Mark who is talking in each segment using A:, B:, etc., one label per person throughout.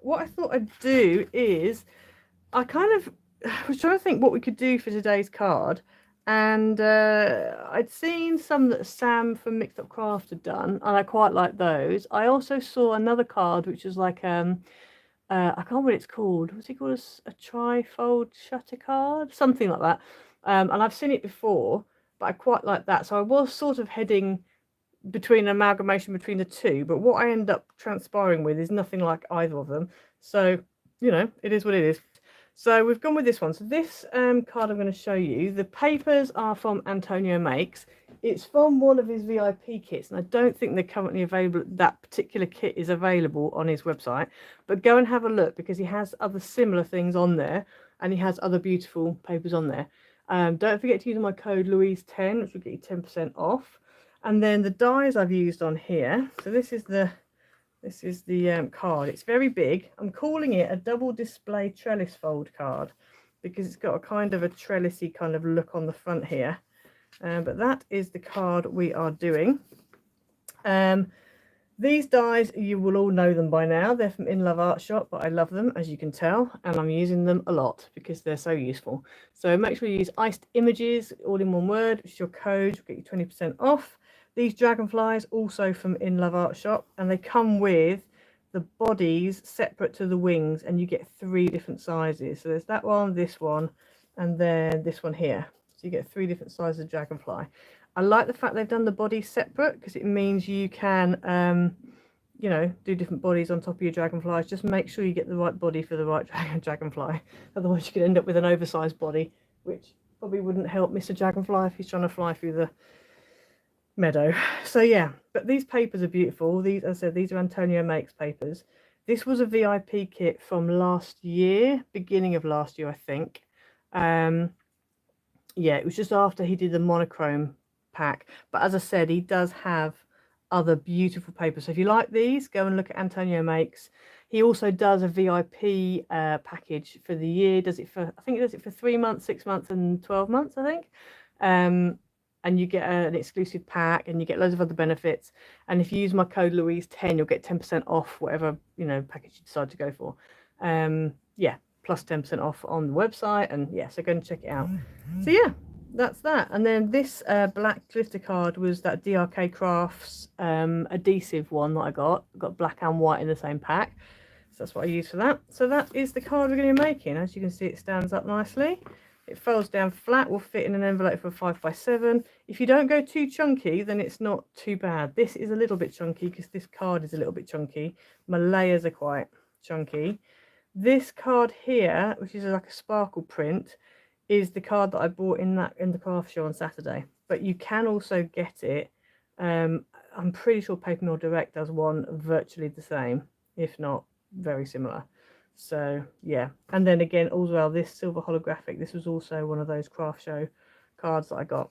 A: what I thought I'd do is I kind of was trying to think what we could do for today's card, and I'd seen some that Sam from Mixed Up Craft had done, and I quite like those. I also saw another card which was like I can't remember what it's called. What's it called? A trifold shutter card, something like that. And I've seen it before, but I quite like that. So I was sort of heading between an amalgamation between the two, but what I end up transpiring with is nothing like either of them. So, you know, it is what it is. So we've gone with this one. So this card I'm going to show you, the papers are from Antonio Makes. It's from one of his VIP kits, and I don't think they're currently available. That particular kit is available on his website, but go and have a look because he has other similar things on there, and he has other beautiful papers on there. Don't forget to use my code Louise10, which will get you 10% off. And then the dies I've used on here. So this is the card. It's very big. I'm calling it a double display trellis fold card because it's got a kind of a trellisy kind of look on the front here. But that is the card we are doing. These dies, you will all know them by now. They're from In Love Art Shop, but I love them, as you can tell, and I'm using them a lot because they're so useful. So make sure you use Iced Images, all in one word, which is your code, will get you 20% off. These dragonflies, also from In Love Art Shop, and they come with the bodies separate to the wings, and you get 3 different sizes. So there's that one, this one, and then this one here. So you get 3 different sizes of dragonfly. I like the fact they've done the bodies separate because it means you can, you know, do different bodies on top of your dragonflies. Just make sure you get the right body for the right dragonfly. Otherwise you could end up with an oversized body, which probably wouldn't help Mr. Dragonfly if he's trying to fly through the meadow. So yeah, but these papers are beautiful. These, as I said, these are Antonio Makes papers. This was a VIP kit from last year, beginning of last year, I think. Yeah, it was just after he did the monochrome pack, but as I said, he does have other beautiful papers. So if you like these, go and look at Antonio Makes. He also does a VIP package for the year. Does it for, I think he does it for 3 months, 6 months, and 12 months, I think. And you get an exclusive pack, and you get loads of other benefits. And if you use my code Louise10, you'll get 10% off whatever, you know, package you decide to go for. Yeah, plus 10% off on the website, and yeah, so go and check it out. So yeah, that's that. And then this black glitter card was that DRK Crafts adhesive one that I got black and white in the same pack, so that's what I use for that. So that is the card we're going to be making. As you can see, it stands up nicely, it folds down flat, will fit in an envelope for 5x7. If you don't go too chunky, then it's not too bad. This is a little bit chunky because this card is a little bit chunky. My layers are quite chunky. This card here, which is like a sparkle print, is the card that I bought in the craft show on Saturday. But you can also get it. I'm pretty sure Paper Mill Direct does one virtually the same, if not very similar. So yeah, and then again, as well, this silver holographic, this was also one of those craft show cards that I got.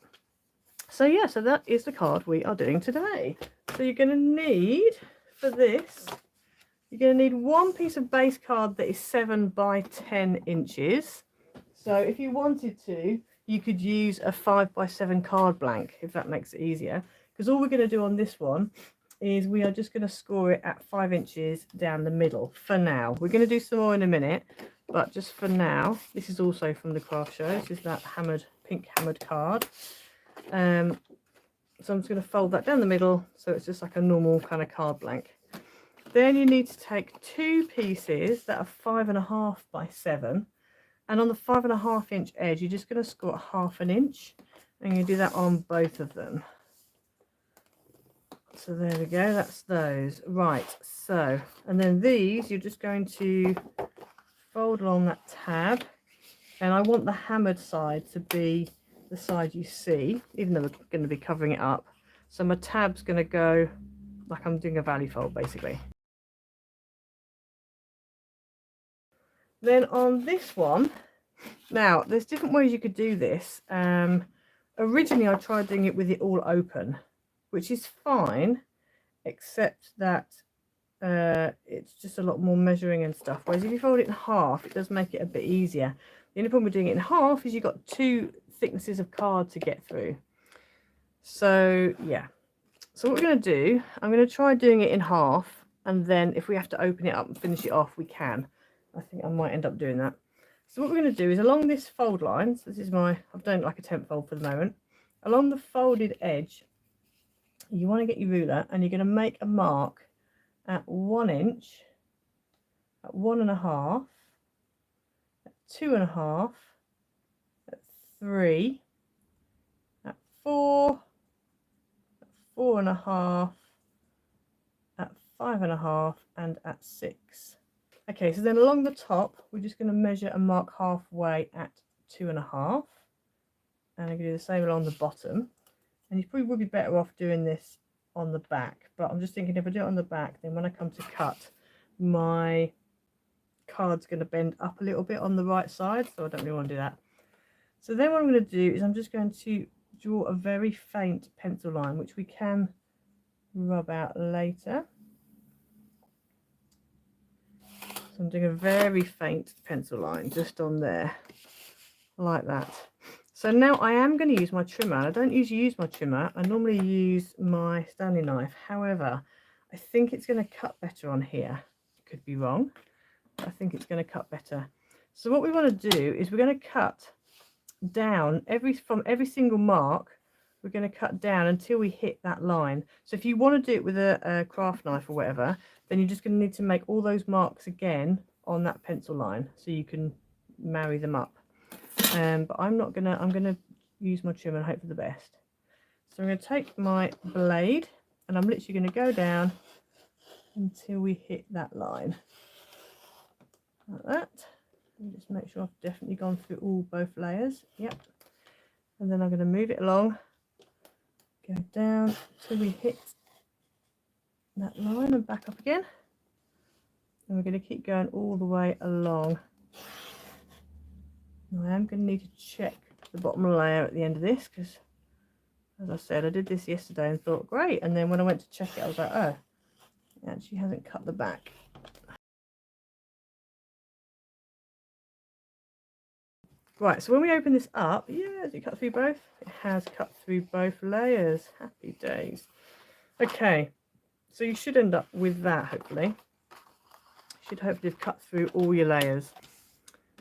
A: So yeah, so that is the card we are doing today. So you're going to need, for this, you're going to need one piece of base card that is 7 by 10 inches. So if you wanted to, you could use a 5x7 card blank, if that makes it easier. Because all we're going to do on this one is we are just going to score it at 5 inches down the middle for now. We're going to do some more in a minute, but just for now, this is also from the craft show. This is that pink hammered card. So I'm just going to fold that down the middle, so it's just like a normal kind of card blank. Then you need to take 2 pieces that are 5.5 by 7. And on the 5.5 inch edge, you're just going to score 1/2 inch, and you do that on both of them. So there we go, that's those. Right, so, and then these, you're just going to fold along that tab, and I want the hammered side to be the side you see, even though we're going to be covering it up. So my tab's going to go like I'm doing a valley fold, basically. Then on this one, now there's different ways you could do this. Originally I tried doing it with it all open, which is fine, except that it's just a lot more measuring and stuff. Whereas if you fold it in half, it does make it a bit easier. The only problem with doing it in half is you've got 2 thicknesses of card to get through. So yeah, so what we're going to do, I'm going to try doing it in half, and then if we have to open it up and finish it off, we can. I think I might end up doing that. So what we're going to do is along this fold line, so this is my, I've done like a temp fold for the moment, along the folded edge, you want to get your ruler and you're going to make a mark at 1 inch, at 1.5, at 2.5, at 3, at 4, at 4.5, at 5.5, and at 6. Okay, so then along the top, we're just going to measure and mark halfway at 2.5, and I'm going to do the same along the bottom. And you probably would be better off doing this on the back, but I'm just thinking if I do it on the back, then when I come to cut, my card's going to bend up a little bit on the right side, so I don't really want to do that. So then what I'm going to do is I'm just going to draw a very faint pencil line, which we can rub out later. So I'm doing a very faint pencil line just on there, like that. So now I am going to use my trimmer. I don't usually use my trimmer. I normally use my Stanley knife. However, I think it's going to cut better on here. Could be wrong. I think it's going to cut better. So what we want to do is we're going to cut down from every single mark. We're going to cut down until we hit that line. So if you want to do it with a craft knife or whatever, then you're just going to need to make all those marks again on that pencil line so you can marry them up. But I'm going to use my trimmer and hope for the best. So I'm going to take my blade and I'm literally going to go down until we hit that line, like that. And just make sure I've definitely gone through both layers. Yep. And then I'm going to move it along, go down till we hit that line and back up again. And we're going to keep going all the way along. I am going to need to check the bottom layer at the end of this because, as I said, I did this yesterday and thought great, and then when I went to check it I was like, oh, it actually hasn't cut the back. Right, so when we open this up, yeah, has it cut through both? It has cut through both layers. Happy days. Okay, so you should end up with that, hopefully. You should hopefully have cut through all your layers.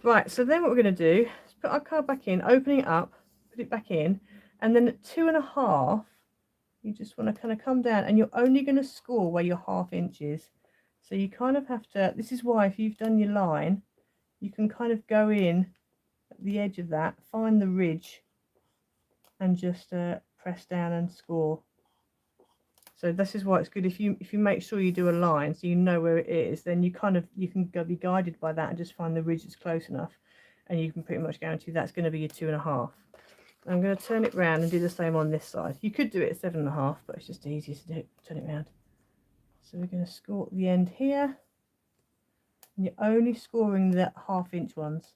A: Right, so then what we're going to do is put our card back in, open it up, put it back in, and then at 2.5, you just want to kind of come down, and you're only going to score where your 1/2 inch is. So you kind of have to, this is why if you've done your line, you can kind of go in at the edge of that, find the ridge, and just press down and score. So this is why it's good if you make sure you do a line so you know where it is, then you can be guided by that and just find the ridge that's close enough, and you can pretty much guarantee that's going to be your 2.5. I'm going to turn it round and do the same on this side. You could do it at 7.5, but it's just easier to turn it round. So we're going to score at the end here, and you're only scoring the 1/2 inch ones.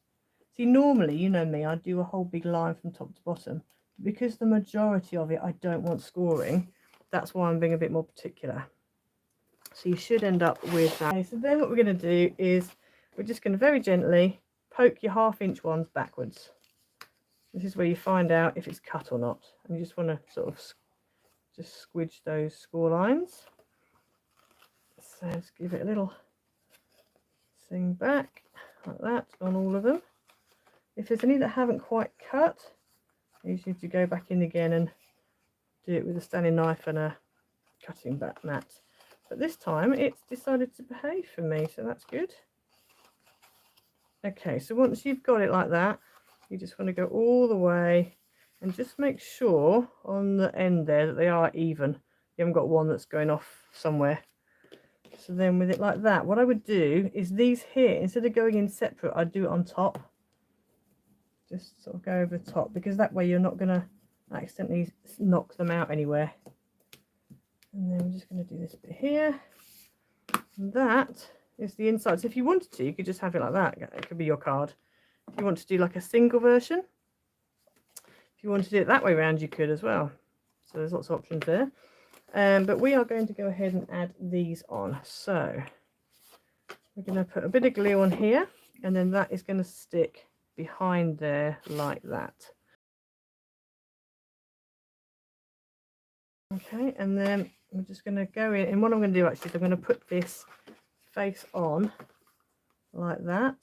A: See, normally, you know me, I'd do a whole big line from top to bottom. Because the majority of it I don't want scoring, that's why I'm being a bit more particular. So you should end up with that. Okay, so then what we're going to do is we're just going to very gently poke your 1/2 inch ones backwards. This is where you find out if it's cut or not. And you just want to sort of just squidge those score lines. So just give it a little thing back like that on all of them. If there's any that haven't quite cut, you just need to go back in again and do it with a Stanley knife and a cutting back mat. But this time it's decided to behave for me, so that's good. Okay, so once you've got it like that, you just want to go all the way and just make sure on the end there that they are even. You haven't got one that's going off somewhere. So then with it like that, what I would do is these here, instead of going in separate, I'd do it on top. Just sort of go over the top, because that way you're not going to accidentally knock them out anywhere. And then we're just going to do this bit here. And that is the inside. So if you wanted to, you could just have it like that. It could be your card. If you want to do like a single version, if you want to do it that way around, you could as well. So there's lots of options there. But we are going to go ahead and add these on. So we're going to put a bit of glue on here, and then that is going to stick behind there like that. Okay, and then I'm just going to go in, and what I'm going to do actually is I'm going to put this face on like that,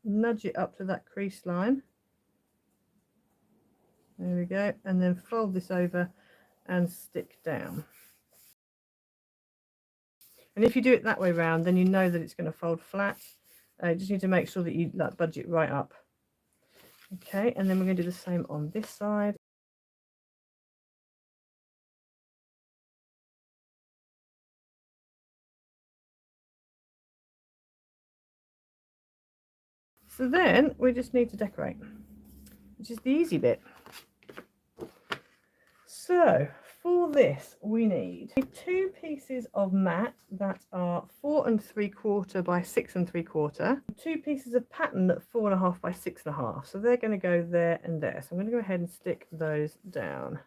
A: nudge it up to that crease line, there we go, and then fold this over and stick down. And if you do it that way round, then you know that it's going to fold flat. You just need to make sure that you like budge it right up. Okay, and then we're going to do the same on this side. So then we just need to decorate, which is the easy bit. So for this we need 2 pieces of mat that are 4 3/4 by 6 3/4, 2 pieces of pattern at 4 1/2 by 6 1/2. So they're going to go there and there. So I'm going to go ahead and stick those down.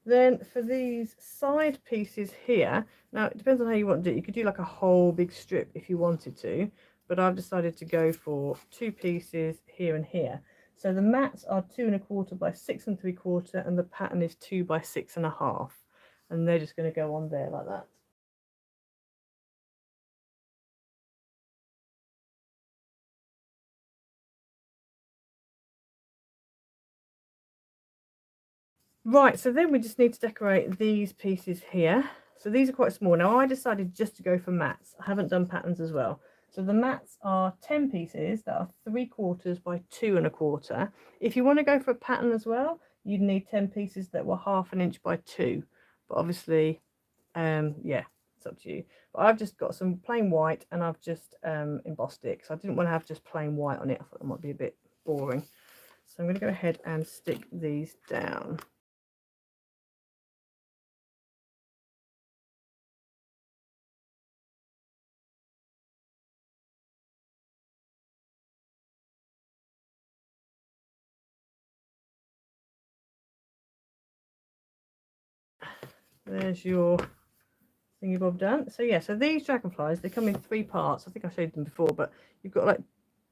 A: Then for these side pieces here, now it depends on how you want to do it. You could do like a whole big strip if you wanted to, but I've decided to go for 2 pieces here and here. So the mats are 2 1/4 by 6 3/4, and the pattern is 2 by 6 1/2, and they're just going to go on there like that. Right, so then we just need to decorate these pieces here. So these are quite small. Now I decided just to go for mats. I haven't done patterns as well. So the mats are 10 pieces that are 3/4 by 2 1/4. If you want to go for a pattern as well, you'd need 10 pieces that were 1/2 inch by 2. But obviously, yeah, it's up to you. But I've just got some plain white, and I've just embossed it because I didn't want to have just plain white on it. I thought that might be a bit boring. So I'm going to go ahead and stick these down. There's your thingy bob done. So yeah, so these dragonflies, they come in 3 parts. I think I showed them before, but you've got like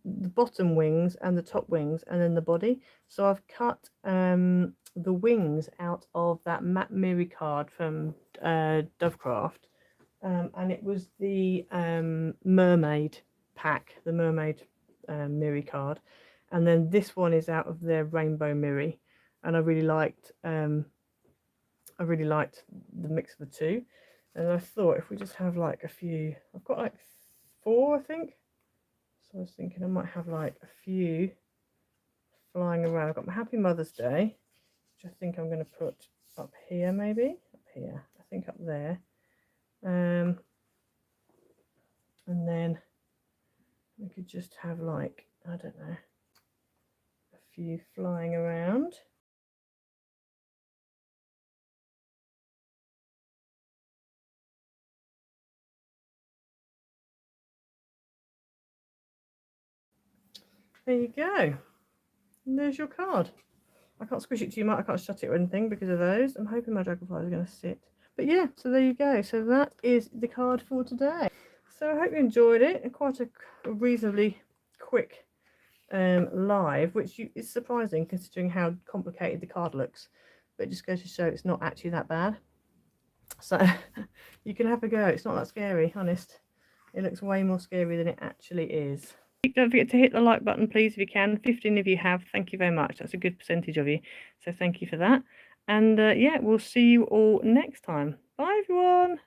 A: the bottom wings and the top wings and then the body. So I've cut the wings out of that Matt Miri card from Dovecraft, and it was the mermaid pack, the mermaid Miri card, and then this one is out of their rainbow Miri, and I really liked the mix of the two, and I thought if we just have like a few, I've got like 4 I think, so I was thinking I might have like a few flying around. I've got my Happy Mother's Day, which I think I'm going to put up here, maybe up here, I think up there, and then we could just have like, I don't know, a few flying around. There you go. And there's your card. I can't squish it too much. I can't shut it or anything because of those. I'm hoping my dragonflies are going to sit. But yeah, so there you go. So that is the card for today. So I hope you enjoyed it. Quite a reasonably quick live, which is surprising considering how complicated the card looks. But it just goes to show it's not actually that bad. So you can have a go. It's not that scary, honest. It looks way more scary than it actually is. Don't forget to hit the like button, please, if you can. 15 of you have. Thank you very much. That's a good percentage of you. So thank you for that. And yeah, we'll see you all next time. Bye, everyone.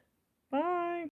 A: Bye.